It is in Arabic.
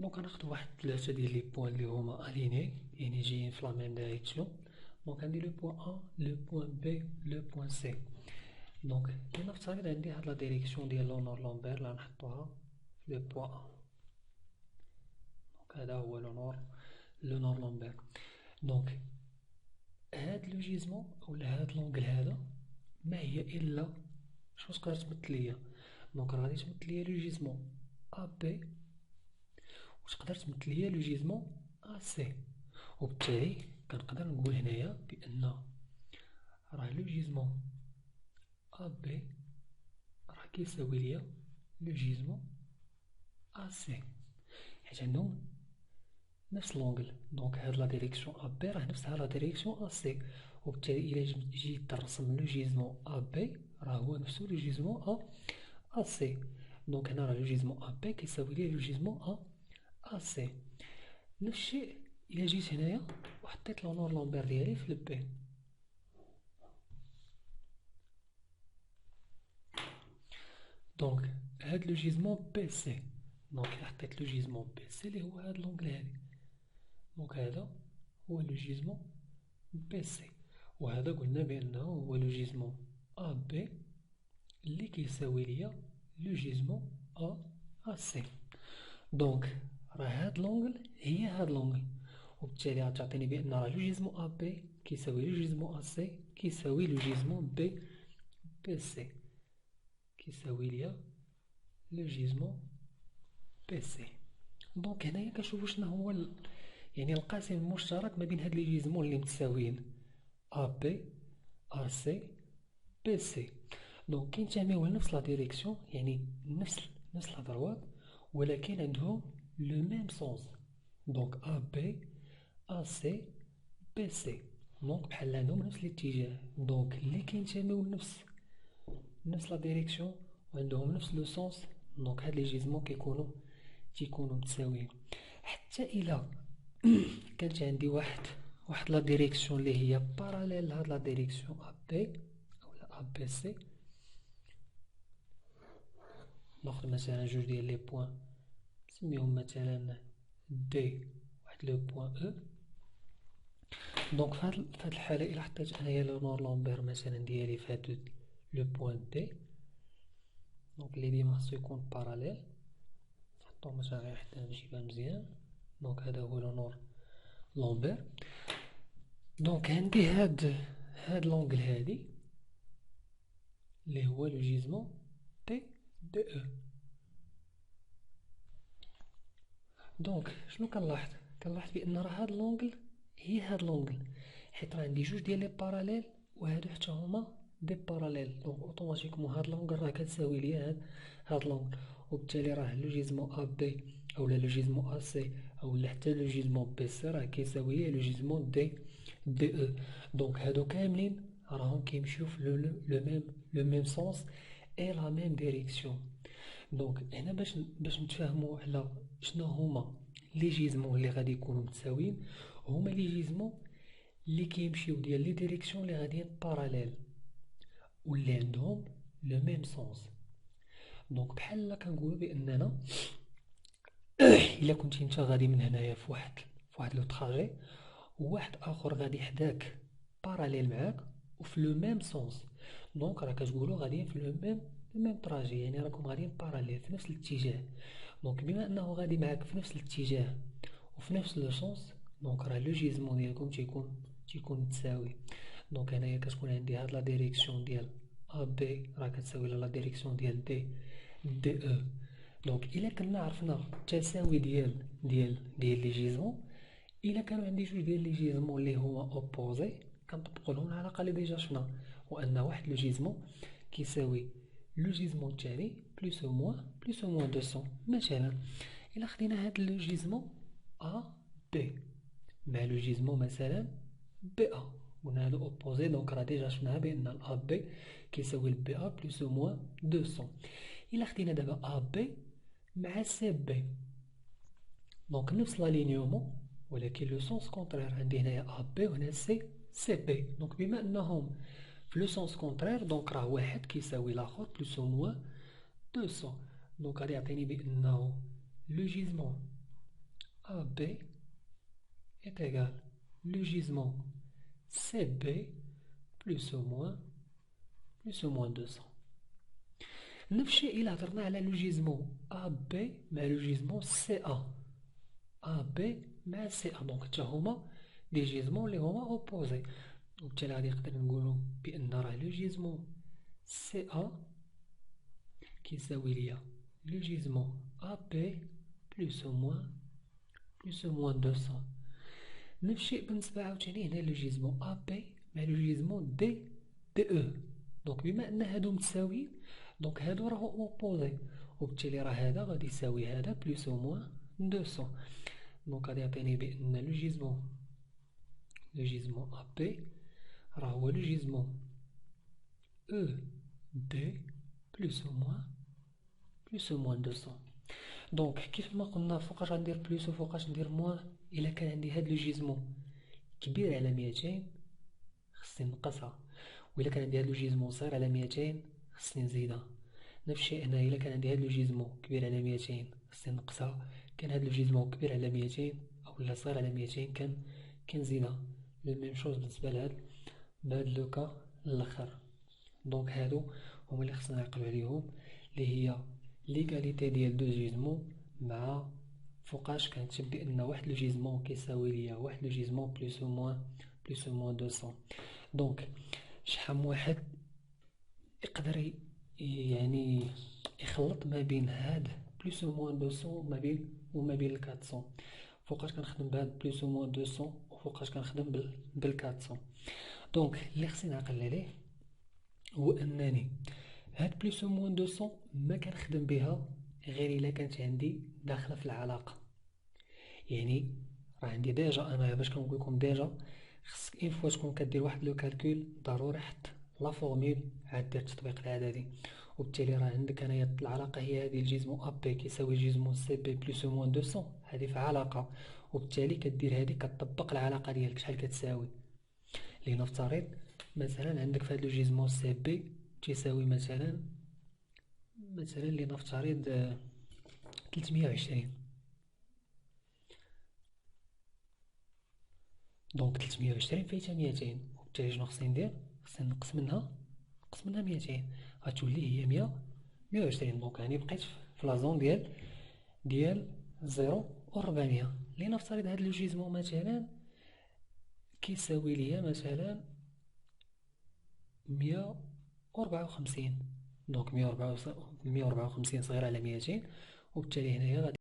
دونك غناخدو واحد 3 ديال لي بوين اللي هما اليني يعني جايين في لا ميم دايريكسيون. دونك عندي لو بوين ا، لو بوين بي، لو بوين سي. دونك لنفترض عندي هاد لا ديريكسيون ديال لونور لومبير لا نحطوها في لو بوين ا. دونك هذا هو لونور لومبير. دونك هاد لو جيزمون اولا هاد لونغل هذا ما هي الا شنو تقدر تمثل ليا. دونك غادي تمثل ليا لو جيزمون ا بي وتقدر تمثل ليا لو جيزمون ا سي. وبالتالي كنقدر نقول هنايا بان راه لو جيزمون ا بي راه كيساوي ليا لو جيزمون ا سي حيت عندهم نفس لونغل. دونك هاد لا ديريكسيون ا بي راه نفسها لا ديريكسيون ا سي. وبالتالي الى جيت ترسم لو جيزمون ا بي راه هو نفسه لو جيزمون ا سي. دونك هنا راه لو جيزمون ا بي كيساوي ليا لو جيزمون ا سي. نفس الشيء الى جيت هنايا وحطيت لونور لومبير ديالي في لو بي. دونك هاد لو جيزمون بي سي. دونك حطيت لو جيزمون بي سي اللي هو هاد لونغل هادي. دونك هذا هو لو جيزمون بي سي. وهذا قلنا بأنه هو لو جيزمون ا بي اللي كيساوي ليا لو جيزمون ا سي. دونك راه هاد لونغل هي هاد لونغل. وبالتالي غتعطيني بأن راه لو جيزمون ا بي كيساوي لو جيزمون ا سي كيساوي لو جيزمون بي سي كيساوي ليا لو جيزمون بي سي. دونك هنايا كنشوفو شنو هو يعني القاسم المشترك ما بين هاد لي جيزمون اللي متساويين ا بي ا سي بي سي. دونك كينتميو لنفس لا ديريكسيون يعني نفس لا دروات ولكن عندهم لو ميم سونس. دونك ا بي ا سي بي سي دونك بحال عندهم نفس الاتجاه. دونك اللي كينتميو نفس لا ديريكسيون وعندهم نفس لو سونس دونك هاد لي جيزمون تيكونوا متساويين. حتى الى كانت عندي واحد لا ديريكسيون اللي هي باراليل لهاد لا ديريكسيون ا بي اولا ا بي سي. ناخذ مثلا جوج ديال لي بوين نسميهم مثلا دي واحد لو بوين او. دونك في هاد الحاله الى حطيت انايا لونور لومبير مثلا ديالي في هاد لو بوين دي دونك اللي ديما خصو يكون باراليل نحطو مثلا حتى نجيبها مزيان. دونك هذا هو لونور لومبير. دونك عندي هاد لونغل هادي اللي هو لو جيزمون تي دي او. دونك شنو كنلاحظ بان راه هاد لونغل هي هاد لونغل حيت راه عندي جوج ديال لي باراليل وهادو حتى هما دي باراليل. دونك اوتوماتيكمون هاد لونغل راه كتساوي ليا هاد لونغل. وبالتالي راه لو جيزمون ا بي اولا لو جيزمون ا سي اولا حتى لو جيزمون بي سي راه كيساوي ليا لو جيزمون دي او. دونك هادو كاملين راهم كيمشيو في لو ميم سونس اي لا ميم ديريكسيون. دونك هنا باش نتفاهموا على شنو هما لي جيزمون اللي غادي يكونوا متساويين. هما لي جيزمون اللي كيمشيو ديال لي ديريكسيون اللي غاديين باراليل واللي عندهم لو ميم سونس. دونك بحال كنقولوا باننا الا كنتي انت غادي من هنايا في واحد لو تراجي وواحد اخر غادي حداك باراليل معاك وفي لو ميم سونس. دونك راه كتقولوا غاديين في لو ميم تراجي يعني راكم غاديين باراليل في نفس الاتجاه. دونك بما انه غادي معاك في نفس الاتجاه وفي نفس لو سونس دونك راه لو جيزمون ديالكم تيكون متساوي. دونك هنايا كتكون عندي هاد لا ديريكسيون ديال ا بي راه كتساوي لا ديريكسيون ديال دي او. دونك الا كنا عرفنا التساوي ديال لي جيزمون الا كانوا عندي جوج ديال لي جيزمون اللي هما اوبوزي كنطبقوا لهم العلاقه اللي ديجا شفنا وان واحد لو جيزمون كيساوي لو جيزمون الثاني بلوس او موان 200. مثلا الا خدينا هاد لو جيزمون ا بي مع لو جيزمون مثلا بي ا قلنا هادو اوبوزي دونك راه ديجا شفناها بان ا بي كيساوي البي ا بلوس او موان 200. الا خدينا دابا ا بي مع سي بي دونك نفس لالينيومون ولكن لو سونس كونترير. عندي هنايا ا بي وهنا سي بي. دونك بما انهم في لو سونس كونترير دونك راه واحد كيساوي الاخر بلوس او موان 200. دونك غادي يعطيني بانه لو جيزمون AB est égal le gisement CB plus ou moins 200. نفس الشيء إلا هضرنا على لو جيزمون AB مع لو جيزمون CA. AB مع CA دونك حتى هما دي جيزمون اللي هما اوبوزي، وبالتالي غادي نقدر نقولو بأن راه لو جيزمون CA كيساوي ليا لو جيزمون AB بلوس او موان 200. نفس الشيء بالنسبة عاوتاني هنا لو جيزمون AB مع لو جيزمون دي او. دونك بما ان هادو متساويين دونك هادو راهو اوبوزي، وبالتالي راه هذا غادي يساوي هذا بلوس او موان 200. دونك غادي يعطيني بأن لو جيزمون AB راه هو لو جيزمون او دي بلوس او موان 200. دونك كيف ما قلنا فوقاش غندير بلوس وفوقاش ندير موان، الا كان عندي هاد لو جيزمون كبير على 200 خصني نقصها، وإلا كان عندي هاد لو جيزمون صغير على 200 خصني نزيدها. نفس الشيء هنا إلا كان عندي هاد لو جيزمون كبير على 200 خصني نقصها، كان هاد لو جيزمون كبير على 200 أو صغير على 200 كنزيدها. لو ميم شوز بالنسبة لهاد لو كا الآخر. دونك هادو هما اللي خصنا نعقلو عليهم، اللي هي ليغاليتي ديال دو جيزمون مع فوقاش كنكتب بأن واحد لو جيزمون كيساوي ليا واحد لو جيزمون بلوس او موان 200. دونك شحال من واحد يقدر يعني يخلط ما بين هاد بلوس او موان 200 وما بين 400، فوقاش كنخدم بهاد بلوس او موان 200 وفوقاش كنخدم 400. دونك اللي خصني نعقل عليه هو انني هاد بلوس او موان 200 ما كنخدم بها غير الا كانت عندي داخله في العلاقه. يعني راه عندي ديجا انا باش كنقول لكم ديجا خصك اين فوا تكون كدير واحد لو كالكول ضروري حط لا فورمول عاد دير التطبيق العددي، وبالتالي راه عندك انايا العلاقه هي هذه الجيزمون ا بي كيساوي جيزمون سي بي بلوس او موان 200، هذه في علاقه، وبالتالي كدير هذه كتطبق العلاقه ديالك شحال كتساوي. لنفترض مثلا عندك في هذا الجيزمون سي بي تساوي مثلا لنفترض 320. دونك 320 فايتها 200، وبالتالي شنو خصني ندير؟ خصني نقص منها 200 غتولي هي 120. دونك راني بقيت في لا زون ديال 0 و 400. لنفترض هاد لو جيزمون مثلا كيساوي ليا مثلا 154. دونك 154 صغير على 200، وبالتالي هنايا غادي